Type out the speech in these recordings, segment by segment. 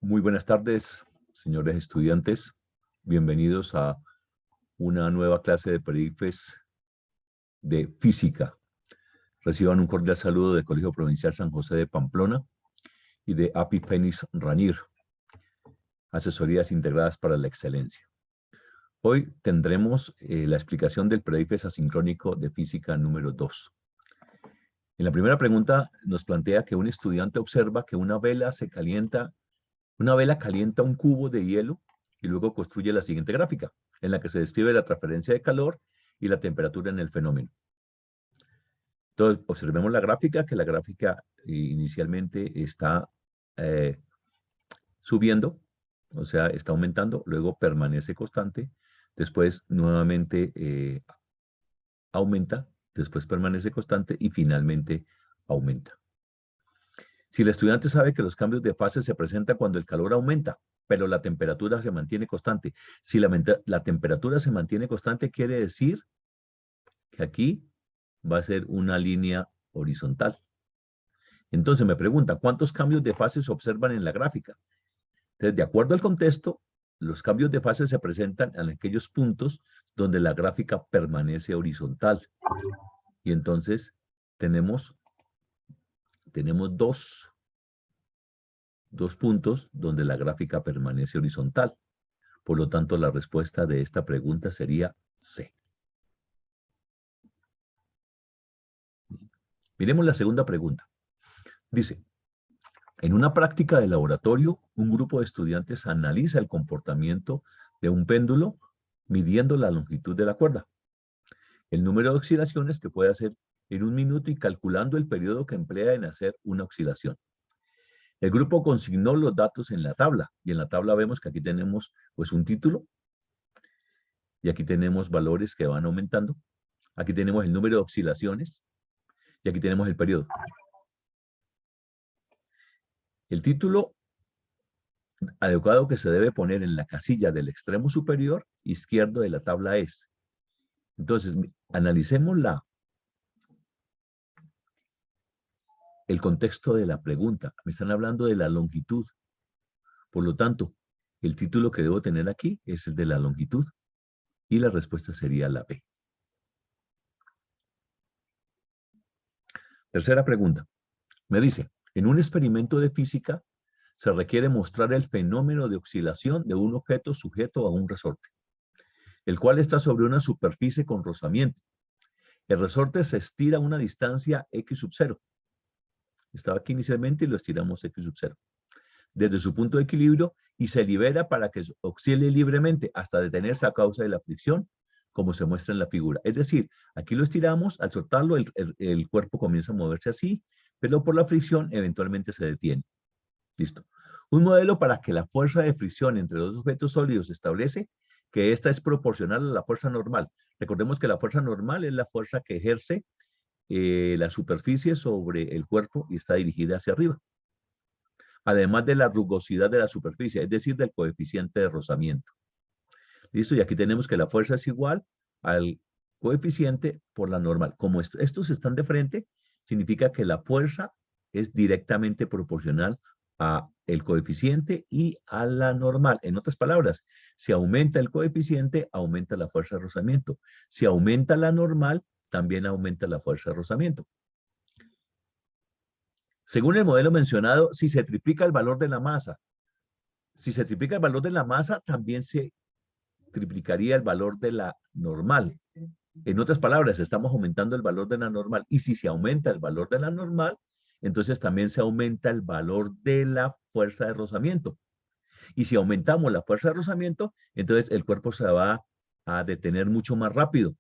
Muy buenas tardes, señores estudiantes. Bienvenidos a una nueva clase de PREDICFES de física. Reciban un cordial saludo del Colegio Provincial San José de Pamplona y de API Fénix Ranier, asesorías integradas para la excelencia. Hoy tendremos la explicación del PREDICFES asincrónico de física número 2. En la primera pregunta nos plantea que un estudiante observa que una vela calienta un cubo de hielo y luego construye la siguiente gráfica, en la que se describe la transferencia de calor y la temperatura en el fenómeno. Entonces, observemos la gráfica, que la gráfica inicialmente está subiendo, o sea, está aumentando, luego permanece constante, después nuevamente aumenta, después permanece constante y finalmente aumenta. Si el estudiante sabe que los cambios de fase se presentan cuando el calor aumenta, pero la temperatura se mantiene constante. Si la temperatura se mantiene constante, quiere decir que aquí va a ser una línea horizontal. Entonces me pregunta, ¿cuántos cambios de fase se observan en la gráfica? Entonces, de acuerdo al contexto, los cambios de fase se presentan en aquellos puntos donde la gráfica permanece horizontal. Y entonces tenemos dos puntos donde la gráfica permanece horizontal. Por lo tanto, la respuesta de esta pregunta sería C. Miremos la segunda pregunta. Dice, en una práctica de laboratorio, un grupo de estudiantes analiza el comportamiento de un péndulo midiendo la longitud de la cuerda, el número de oscilaciones que puede hacer en un minuto y calculando el periodo que emplea en hacer una oscilación. El grupo consignó los datos en la tabla, y en la tabla vemos que aquí tenemos pues un título, y aquí tenemos valores que van aumentando. Aquí tenemos el número de oscilaciones, y aquí tenemos el periodo. El título adecuado que se debe poner en la casilla del extremo superior izquierdo de la tabla es. Entonces, analicemos el contexto de la pregunta. Me están hablando de la longitud. Por lo tanto, el título que debo tener aquí es el de la longitud. Y la respuesta sería la B. Tercera pregunta. Me dice, en un experimento de física se requiere mostrar el fenómeno de oscilación de un objeto sujeto a un resorte, el cual está sobre una superficie con rozamiento. El resorte se estira a una distancia x sub 0. Estaba aquí inicialmente y lo estiramos x sub 0. Desde su punto de equilibrio y se libera para que oscile libremente hasta detenerse a causa de la fricción, como se muestra en la figura. Es decir, aquí lo estiramos, al soltarlo el cuerpo comienza a moverse así, pero por la fricción eventualmente se detiene. Listo. Un modelo para que la fuerza de fricción entre dos objetos sólidos establece que esta es proporcional a la fuerza normal. Recordemos que la fuerza normal es la fuerza que ejerce la superficie sobre el cuerpo y está dirigida hacia arriba. Además de la rugosidad de la superficie, es decir, del coeficiente de rozamiento. Listo, y aquí tenemos que la fuerza es igual al coeficiente por la normal. Como estos están de frente, significa que la fuerza es directamente proporcional a el coeficiente y a la normal. En otras palabras, si aumenta el coeficiente, aumenta la fuerza de rozamiento. Si aumenta la normal, también aumenta la fuerza de rozamiento. Según el modelo mencionado, si se triplica el valor de la masa, también se triplicaría el valor de la normal. En otras palabras, estamos aumentando el valor de la normal. Y si se aumenta el valor de la normal, entonces también se aumenta el valor de la fuerza de rozamiento. Y si aumentamos la fuerza de rozamiento, entonces el cuerpo se va a detener mucho más rápido.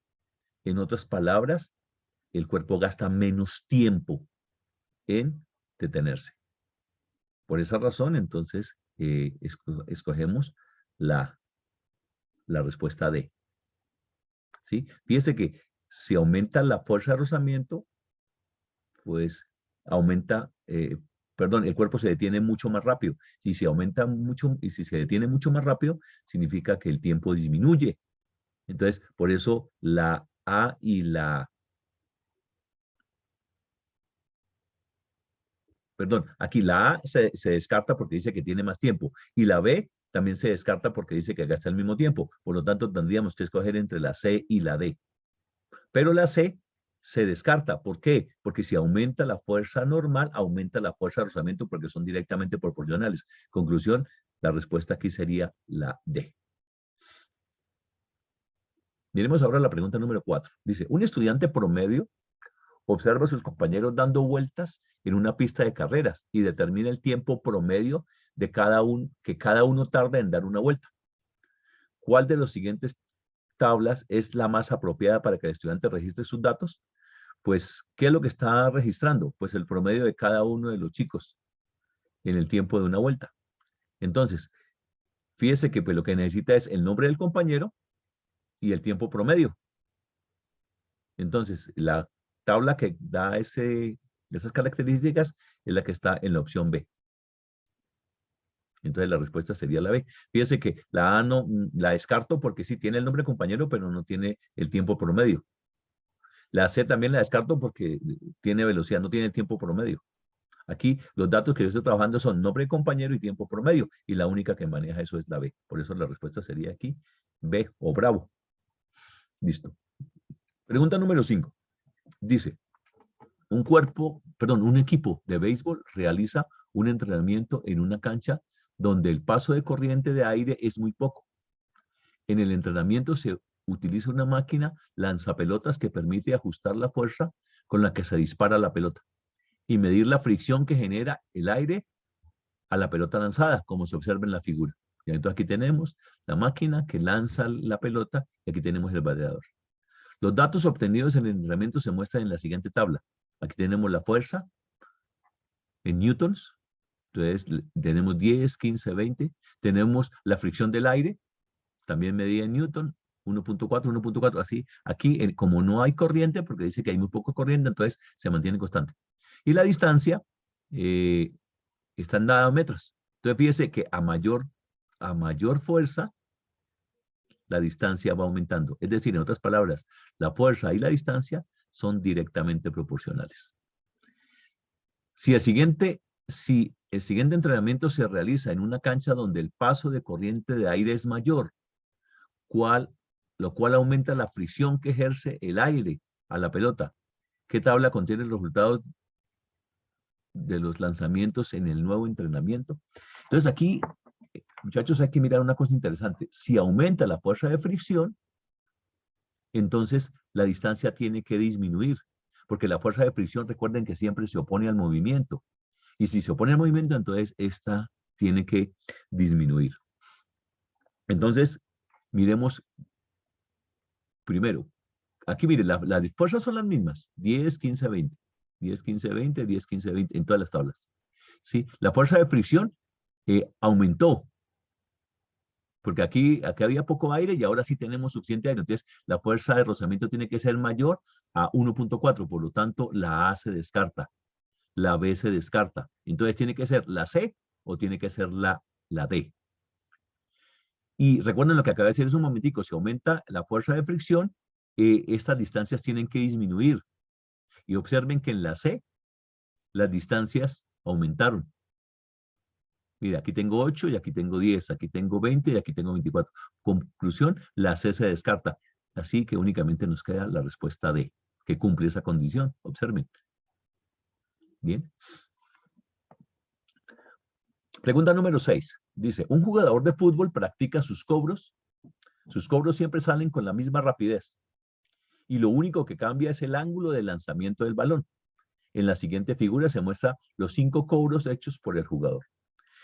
En otras palabras, el cuerpo gasta menos tiempo en detenerse. Por esa razón, entonces, escogemos la respuesta D. ¿Sí? Fíjese que si aumenta la fuerza de rozamiento, pues aumenta, el cuerpo se detiene mucho más rápido. Si se aumenta mucho y si se detiene mucho más rápido, significa que el tiempo disminuye. Entonces, por eso la A y la Perdón, aquí la A se descarta porque dice que tiene más tiempo y la B también se descarta porque dice que gasta el mismo tiempo. Por lo tanto, tendríamos que escoger entre la C y la D. Pero la C se descarta. ¿Por qué? Porque si aumenta la fuerza normal, aumenta la fuerza de rozamiento porque son directamente proporcionales. Conclusión, la respuesta aquí sería la D. Miremos ahora la pregunta número 4. Dice, un estudiante promedio observa a sus compañeros dando vueltas en una pista de carreras y determina el tiempo promedio de que cada uno tarda en dar una vuelta. ¿Cuál de los siguientes tablas es la más apropiada para que el estudiante registre sus datos? Pues, ¿qué es lo que está registrando? Pues el promedio de cada uno de los chicos en el tiempo de una vuelta. Entonces, fíjese que pues, lo que necesita es el nombre del compañero y el tiempo promedio. Entonces, la tabla que da esas características es la que está en la opción B. Entonces, la respuesta sería la B. Fíjese que la A no la descarto porque sí tiene el nombre del compañero, pero no tiene el tiempo promedio. La C también la descarto porque tiene velocidad, no tiene el tiempo promedio. Aquí los datos que yo estoy trabajando son nombre de compañero y tiempo promedio, y la única que maneja eso es la B. Por eso la respuesta sería aquí B o Bravo. Listo. Pregunta número 5. Dice, un equipo de béisbol realiza un entrenamiento en una cancha donde el paso de corriente de aire es muy poco. En el entrenamiento se utiliza una máquina lanzapelotas que permite ajustar la fuerza con la que se dispara la pelota y medir la fricción que genera el aire a la pelota lanzada, como se observa en la figura. Y entonces aquí tenemos la máquina que lanza la pelota y aquí tenemos el bateador. Los datos obtenidos en el entrenamiento se muestran en la siguiente tabla. Aquí tenemos la fuerza en newtons. Entonces tenemos 10, 15, 20. Tenemos la fricción del aire, también medida en newton, 1.4, 1.4, así. Aquí, como no hay corriente, porque dice que hay muy poco corriente, entonces se mantiene constante. Y la distancia está en metros. Entonces fíjese que a mayor fuerza, la distancia va aumentando. Es decir, en otras palabras, la fuerza y la distancia son directamente proporcionales. Si el siguiente entrenamiento se realiza en una cancha donde el paso de corriente de aire es mayor, lo cual aumenta la fricción que ejerce el aire a la pelota. ¿Qué tabla contiene los resultados de los lanzamientos en el nuevo entrenamiento? Entonces aquí, muchachos, hay que mirar una cosa interesante. Si aumenta la fuerza de fricción, entonces la distancia tiene que disminuir, porque la fuerza de fricción, recuerden que siempre se opone al movimiento. Y si se opone al movimiento, entonces esta tiene que disminuir. Entonces, miremos primero. Aquí, mire, las fuerzas son las mismas. 10, 15, 20. 10, 15, 20, 10, 15, 20, en todas las tablas. ¿Sí? La fuerza de fricción aumentó. Porque aquí había poco aire y ahora sí tenemos suficiente aire. Entonces, la fuerza de rozamiento tiene que ser mayor a 1.4. Por lo tanto, la A se descarta. La B se descarta. Entonces, tiene que ser la C o tiene que ser la D. Y recuerden lo que acaba de decir hace un momentico. Si aumenta la fuerza de fricción, estas distancias tienen que disminuir. Y observen que en la C, las distancias aumentaron. Mira, aquí tengo 8 y aquí tengo 10, aquí tengo 20 y aquí tengo 24. Conclusión, la C se descarta. Así que únicamente nos queda la respuesta D, que cumple esa condición. Observen. Bien. Pregunta número 6. Dice, un jugador de fútbol practica sus cobros. Sus cobros siempre salen con la misma rapidez. Y lo único que cambia es el ángulo de lanzamiento del balón. En la siguiente figura se muestra los 5 cobros hechos por el jugador.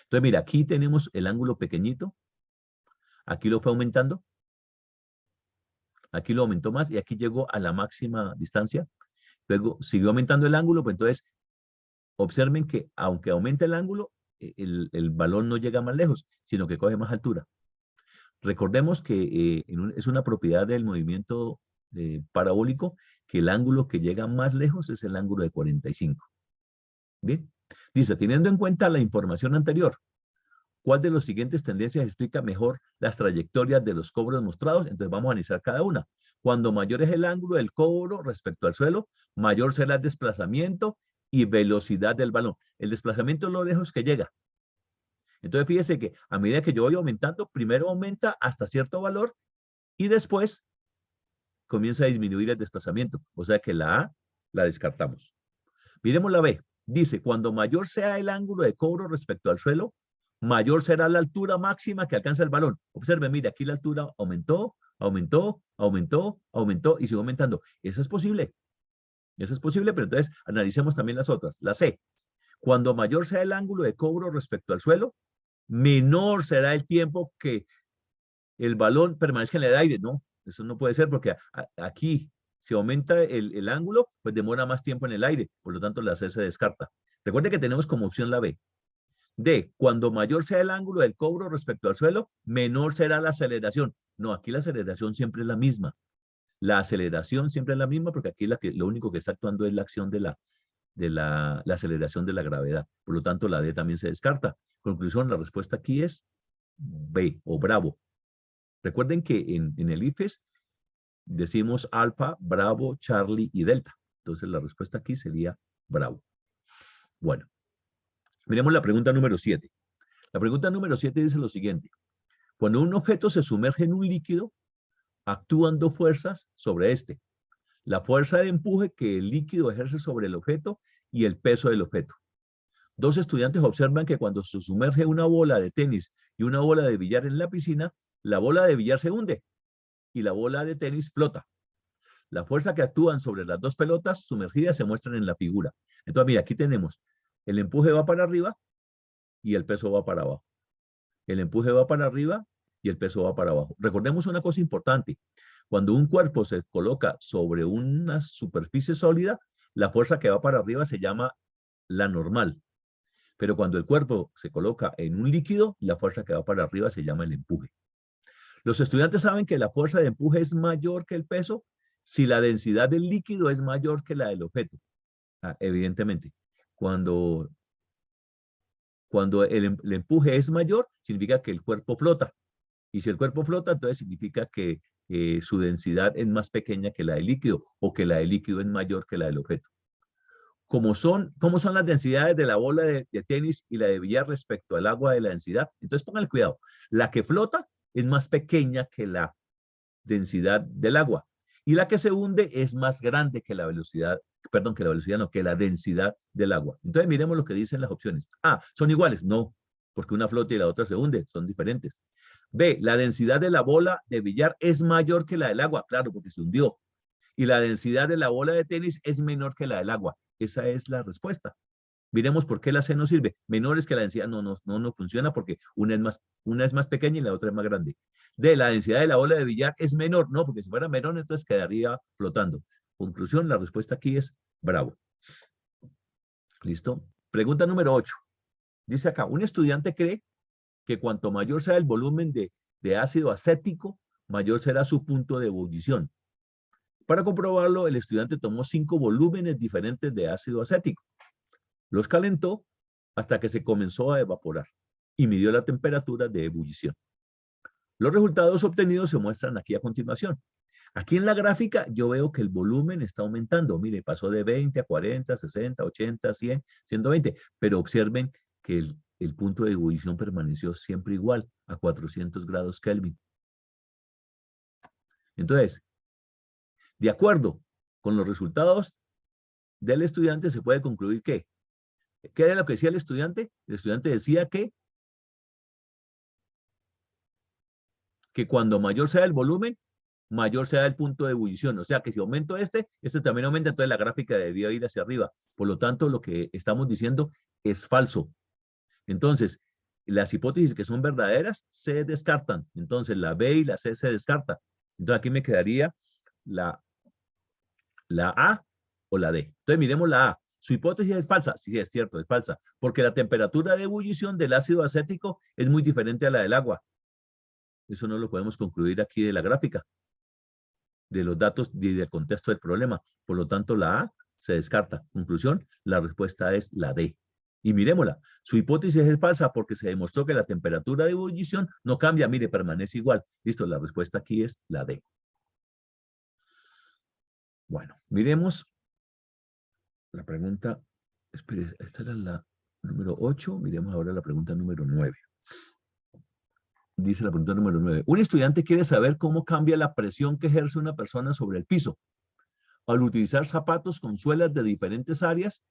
Entonces, mira, aquí tenemos el ángulo pequeñito. Aquí lo fue aumentando. Aquí lo aumentó más y aquí llegó a la máxima distancia. Luego siguió aumentando el ángulo, pues entonces observen que aunque aumente el ángulo, el balón no llega más lejos, sino que coge más altura. Recordemos que es una propiedad del movimiento parabólico que el ángulo que llega más lejos es el ángulo de 45. Bien. Dice, teniendo en cuenta la información anterior, ¿cuál de los siguientes tendencias explica mejor las trayectorias de los cobros mostrados? Entonces vamos a analizar cada una. Cuando mayor es el ángulo del cobro respecto al suelo, mayor será el desplazamiento y velocidad del balón. El desplazamiento es lo lejos que llega. Entonces, fíjese que a medida que yo voy aumentando, primero aumenta hasta cierto valor y después comienza a disminuir el desplazamiento. O sea que la A la descartamos. Miremos la B. Dice, cuando mayor sea el ángulo de cobro respecto al suelo, mayor será la altura máxima que alcanza el balón. Observe, mire, aquí la altura aumentó, aumentó, aumentó, aumentó y sigue aumentando. Eso es posible. Eso es posible, pero entonces analicemos también las otras. La C. Cuando mayor sea el ángulo de cobro respecto al suelo, menor será el tiempo que el balón permanezca en el aire. No, eso no puede ser porque aquí si aumenta el ángulo, pues demora más tiempo en el aire. Por lo tanto, la C se descarta. Recuerde que tenemos como opción la B. D, cuando mayor sea el ángulo del cobro respecto al suelo, menor será la aceleración. No, aquí la aceleración siempre es la misma. La aceleración siempre es la misma porque aquí lo único que está actuando es la acción de la aceleración de la gravedad. Por lo tanto, la D también se descarta. Conclusión, la respuesta aquí es B o Bravo. Recuerden que en el IFES decimos alfa, Bravo, Charlie y Delta. Entonces, la respuesta aquí sería Bravo. Bueno, miremos la pregunta número 7. La pregunta número 7 dice lo siguiente. Cuando un objeto se sumerge en un líquido, actúan dos fuerzas sobre este. La fuerza de empuje que el líquido ejerce sobre el objeto y el peso del objeto. Dos estudiantes observan que cuando se sumerge una bola de tenis y una bola de billar en la piscina, la bola de billar se hunde y la bola de tenis flota. La fuerza que actúan sobre las dos pelotas sumergidas se muestran en la figura. Entonces, mira, aquí tenemos el empuje va para arriba y el peso va para abajo. El empuje va para arriba y el peso va para abajo. Recordemos una cosa importante. Cuando un cuerpo se coloca sobre una superficie sólida, la fuerza que va para arriba se llama la normal. Pero cuando el cuerpo se coloca en un líquido, la fuerza que va para arriba se llama el empuje. Los estudiantes saben que la fuerza de empuje es mayor que el peso si la densidad del líquido es mayor que la del objeto. Evidentemente, cuando el empuje es mayor, significa que el cuerpo flota. Y si el cuerpo flota, entonces significa que su densidad es más pequeña que la del líquido o que la del líquido es mayor que la del objeto. ¿Cómo son las densidades de la bola de tenis y la de billar respecto al agua de la densidad? Entonces pónganle cuidado. La que flota es más pequeña que la densidad del agua. Y la que se hunde es más grande que la velocidad, perdón, que la velocidad no, que la densidad del agua. Entonces miremos lo que dicen las opciones. A, ¿son iguales? No, porque una flota y la otra se hunde, son diferentes. B, la densidad de la bola de billar es mayor que la del agua, claro, porque se hundió. Y la densidad de la bola de tenis es menor que la del agua. Esa es la respuesta. Miremos por qué la C no sirve. Menores que la densidad no funciona porque una es más pequeña y la otra es más grande. D, la densidad de la bola de billar es menor. No, porque si fuera menor, entonces quedaría flotando. Conclusión, la respuesta aquí es bravo. ¿Listo? Pregunta número 8. Dice acá, un estudiante cree que cuanto mayor sea el volumen de ácido acético, mayor será su punto de ebullición. Para comprobarlo, el estudiante tomó 5 volúmenes diferentes de ácido acético. Los calentó hasta que se comenzó a evaporar y midió la temperatura de ebullición. Los resultados obtenidos se muestran aquí a continuación. Aquí en la gráfica yo veo que el volumen está aumentando. Mire, pasó de 20 a 40, 60, 80, 100, 120. Pero observen que el punto de ebullición permaneció siempre igual, a 400 grados Kelvin. Entonces, de acuerdo con los resultados del estudiante, se puede concluir que, ¿qué era lo que decía el estudiante? El estudiante decía que cuando mayor sea el volumen, mayor sea el punto de ebullición. O sea que si aumento este también aumenta, entonces la gráfica debería ir hacia arriba. Por lo tanto, lo que estamos diciendo es falso. Entonces, las hipótesis que son verdaderas se descartan. Entonces, la B y la C se descartan. Entonces, aquí me quedaría la A o la D. Entonces, miremos la A. Su hipótesis es falsa. Sí, es cierto, es falsa. Porque la temperatura de ebullición del ácido acético es muy diferente a la del agua. Eso no lo podemos concluir aquí de la gráfica, de los datos y del contexto del problema. Por lo tanto, la A se descarta. Conclusión, la respuesta es la D. Y miremosla. Su hipótesis es falsa porque se demostró que la temperatura de ebullición no cambia. Mire, permanece igual. Listo, la respuesta aquí es la D. Bueno, miremos la pregunta Espere, esta era la número 8. Miremos ahora la pregunta número 9. Dice la pregunta número 9. Un estudiante quiere saber cómo cambia la presión que ejerce una persona sobre el piso. Al utilizar zapatos con suelas de diferentes áreas,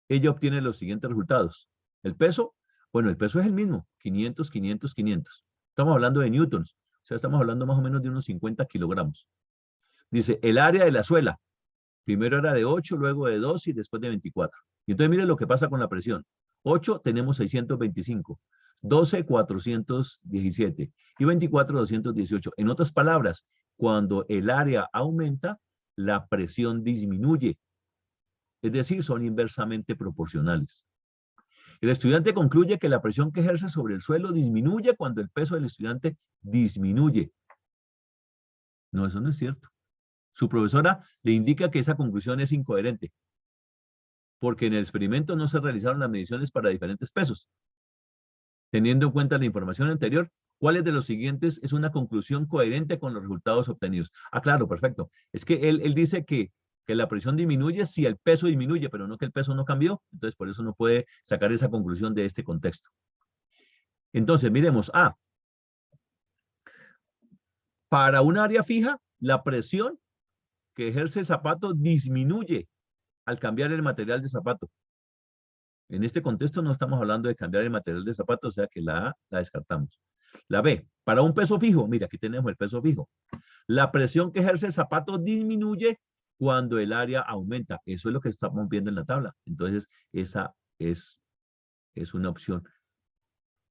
ella obtiene los siguientes resultados. El peso, bueno, el peso es el mismo, 500, 500, 500. Estamos hablando de newtons, o sea, estamos hablando más o menos de unos 50 kilogramos. Dice, el área de la suela, primero era de 8, luego de 2 y después de 24. Y entonces mire lo que pasa con la presión. 8 tenemos 625, 12 417 y 24 218. En otras palabras, cuando el área aumenta, la presión disminuye. Es decir, son inversamente proporcionales. El estudiante concluye que la presión que ejerce sobre el suelo disminuye cuando el peso del estudiante disminuye. No, eso no es cierto. Su profesora le indica que esa conclusión es incoherente, porque en el experimento no se realizaron las mediciones para diferentes pesos. Teniendo en cuenta la información anterior, ¿cuáles de los siguientes es una conclusión coherente con los resultados obtenidos? Ah, claro, perfecto. Es que él dice que la presión disminuye si el peso disminuye, pero no que el peso no cambió. Entonces, por eso no puede sacar esa conclusión de este contexto. Entonces, miremos. A. Para un área fija, la presión que ejerce el zapato disminuye al cambiar el material de zapato. En este contexto no estamos hablando de cambiar el material de zapato, o sea que la A la descartamos. La B, para un peso fijo, mira, aquí tenemos el peso fijo. La presión que ejerce el zapato disminuye cuando el área aumenta. Eso es lo que estamos viendo en la tabla. Entonces, esa es una opción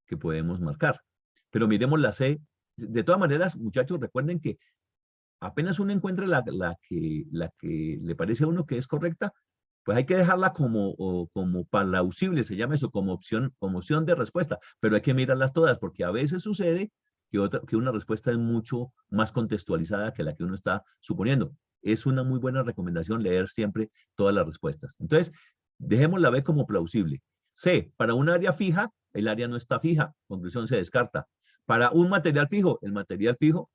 que podemos marcar. Pero miremos la C. De todas maneras, muchachos, recuerden que apenas uno encuentra la que le parece a uno que es correcta, pues hay que dejarla como plausible, se llama eso, como opción de respuesta, pero hay que mirarlas todas, porque a veces sucede que una respuesta es mucho más contextualizada que la que uno está suponiendo. Es una muy buena recomendación leer siempre todas las respuestas. Entonces, dejemos la B como plausible. C, para un área fija, el área no está fija, conclusión se descarta. Para un material fijo, el material fijo,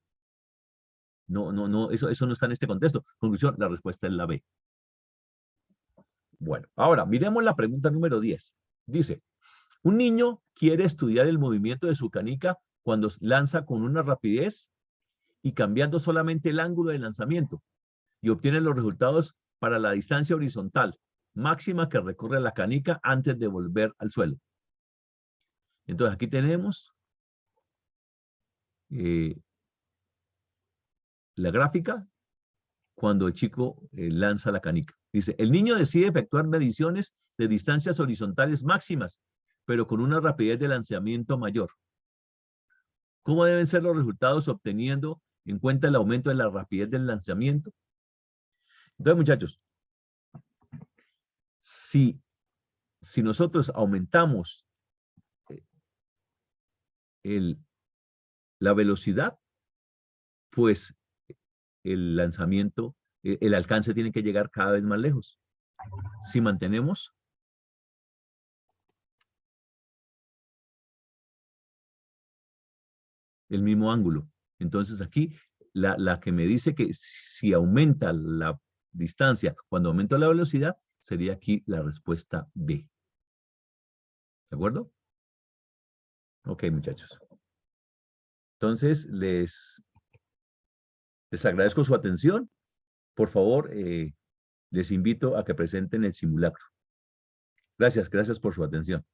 no, eso no está en este contexto. Conclusión, la respuesta es la B. Bueno, ahora miremos la pregunta número 10. Dice, un niño quiere estudiar el movimiento de su canica cuando lanza con una rapidez y cambiando solamente el ángulo de lanzamiento y obtiene los resultados para la distancia horizontal máxima que recorre la canica antes de volver al suelo. Entonces aquí tenemos la gráfica cuando el chico lanza la canica. Dice, el niño decide efectuar mediciones de distancias horizontales máximas, pero con una rapidez de lanzamiento mayor. ¿Cómo deben ser los resultados obteniendo en cuenta el aumento de la rapidez del lanzamiento? Entonces, muchachos, si nosotros aumentamos la velocidad, pues el lanzamiento, el alcance tiene que llegar cada vez más lejos. Si mantenemos el mismo ángulo. Entonces aquí la que me dice que si aumenta la distancia cuando aumenta la velocidad, sería aquí la respuesta B. ¿De acuerdo? Ok, muchachos. Entonces, les agradezco su atención. Por favor, les invito a que presenten el simulacro. Gracias por su atención.